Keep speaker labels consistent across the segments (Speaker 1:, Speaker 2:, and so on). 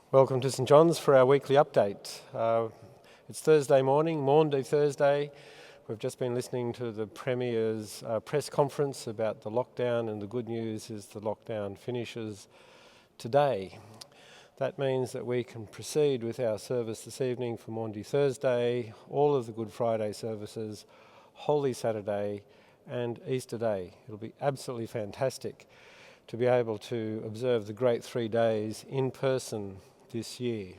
Speaker 1: Welcome to St John's for our weekly update. It's Thursday morning, Maundy Thursday. We've just been listening to the Premier's press conference about the lockdown, and the good news is the lockdown finishes today. That means that we can proceed with our service this evening for Maundy Thursday, all of the Good Friday services, Holy Saturday and Easter Day. It'll be absolutely fantastic to be able to observe the great 3 days in person this year.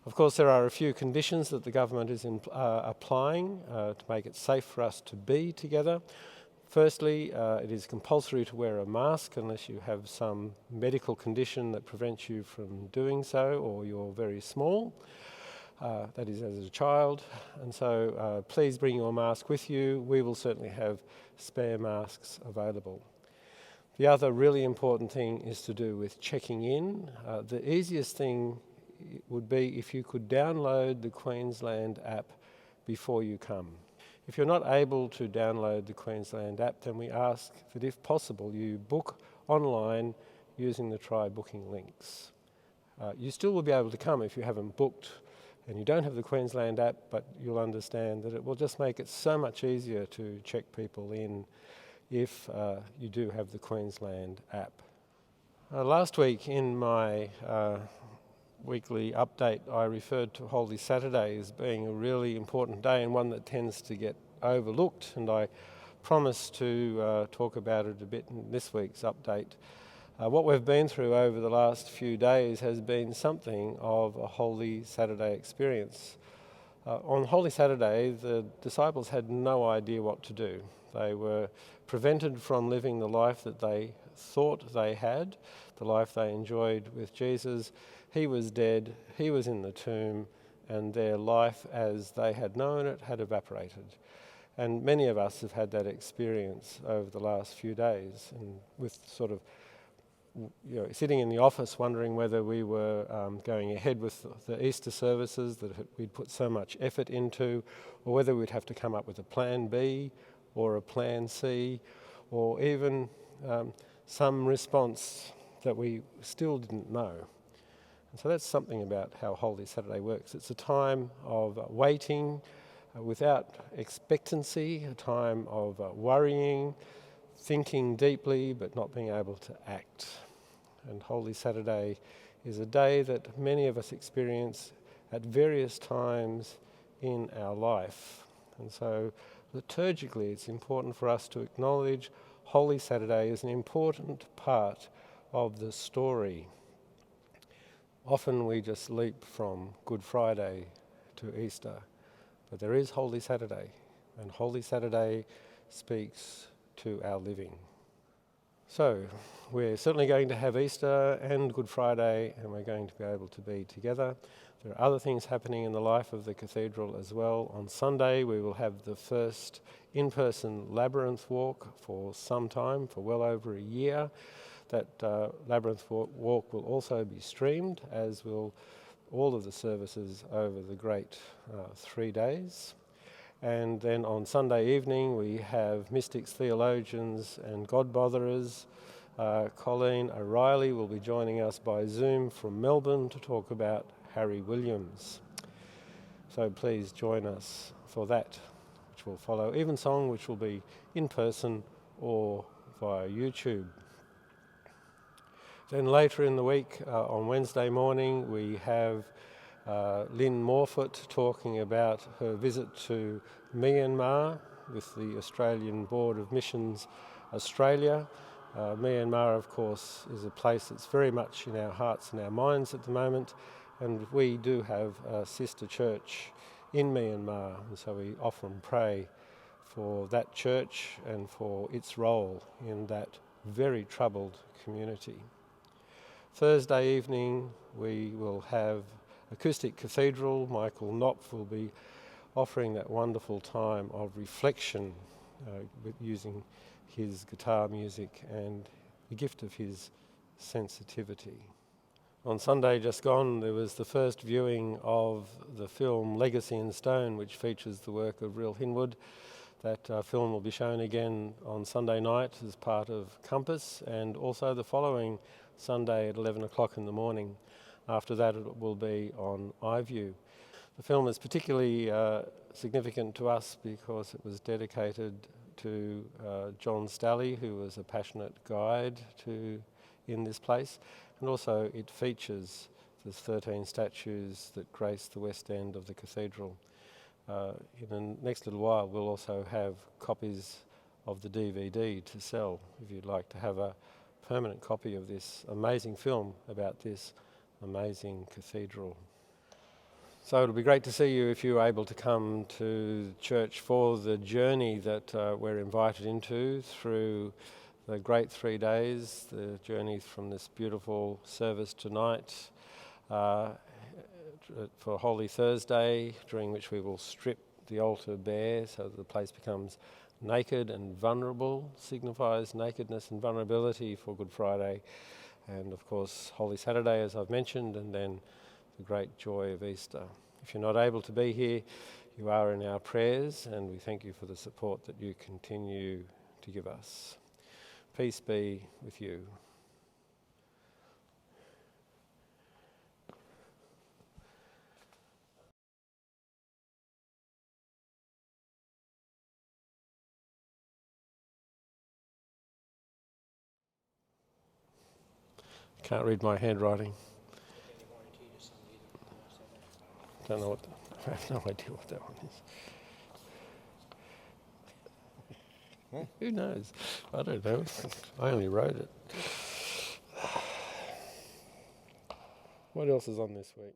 Speaker 1: Of course, there are a few conditions that the government is applying to make it safe for us to be together. Firstly, it is compulsory to wear a mask unless you have some medical condition that prevents you from doing so, or you're very small, that is as a child. And so please bring your mask with you. We will certainly have spare masks available. The other really important thing is to do with checking in. The easiest thing would be if you could download the Queensland app before you come. If you're not able to download the Queensland app, then we ask that if possible you book online using the Try Booking links. You still will be able to come if you haven't booked and you don't have the Queensland app, but you'll understand that it will just make it so much easier to check people in if you do have the Queensland app. Last week in my weekly update, I referred to Holy Saturday as being a really important day and one that tends to get overlooked, and I promised to talk about it a bit in this week's update. What we've been through over the last few days has been something of a Holy Saturday experience. On Holy Saturday, the disciples had no idea what to do. They were prevented from living the life that they thought they had, the life they enjoyed with Jesus. He was dead, he was in the tomb, and their life as they had known it had evaporated. And many of us have had that experience over the last few days, and with sort of sitting in the office wondering whether we were going ahead with the Easter services that we'd put so much effort into, or whether we'd have to come up with a plan B or a plan C, or even some response that we still didn't know. And so that's something about how Holy Saturday works. It's a time of waiting without expectancy, a time of worrying, thinking deeply but not being able to act. And Holy Saturday is a day that many of us experience at various times in our life. And so liturgically it's important for us to acknowledge Holy Saturday as an important part of the story. Often we just leap from Good Friday to Easter, but there is Holy Saturday, and Holy Saturday speaks to our living. So we're certainly going to have Easter and Good Friday, and we're going to be able to be together. There are other things happening in the life of the cathedral as well. On Sunday we will have the first in-person labyrinth walk for some time, for well over a year. That labyrinth walk will also be streamed, as will all of the services over the great 3 days. And then on Sunday evening we have mystics, theologians and God-botherers. Colleen O'Reilly will be joining us by Zoom from Melbourne to talk about Harry Williams. So please join us for that, which will follow Evensong, which will be in person or via YouTube. Then later in the week, on Wednesday morning, we have Lynn Morfoot talking about her visit to Myanmar with the Australian Board of Missions Australia. Myanmar, of course, is a place that's very much in our hearts and our minds at the moment, and we do have a sister church in Myanmar, and so we often pray for that church and for its role in that very troubled community. Thursday evening we will have Acoustic Cathedral. Michael Knopf will be offering that wonderful time of reflection using his guitar music and the gift of his sensitivity. On Sunday just gone, there was the first viewing of the film Legacy in Stone, which features the work of Ril Hinwood. That film will be shown again on Sunday night as part of Compass, and also the following Sunday at 11 o'clock in the morning. After that it will be on iView. The film is particularly significant to us because it was dedicated to John Stalley, who was a passionate guide in this place, and also it features the 13 statues that grace the west end of the cathedral. In the next little while we'll also have copies of the DVD to sell if you'd like to have a permanent copy of this amazing film about this amazing cathedral. So it'll be great to see you if you're able to come to church for the journey that we're invited into through the great 3 days, the journey from this beautiful service tonight for Holy Thursday, during which we will strip the altar bare so that the place becomes naked and vulnerable, signifies nakedness and vulnerability for Good Friday, and of course Holy Saturday, as I've mentioned, and then the great joy of Easter. If you're not able to be here, you are in our prayers, and we thank you for the support that you continue to give us. Peace be with you. Can't read my handwriting. Don't know I have no idea what that one is. Who knows? I don't know. I only wrote it. What else is on this week?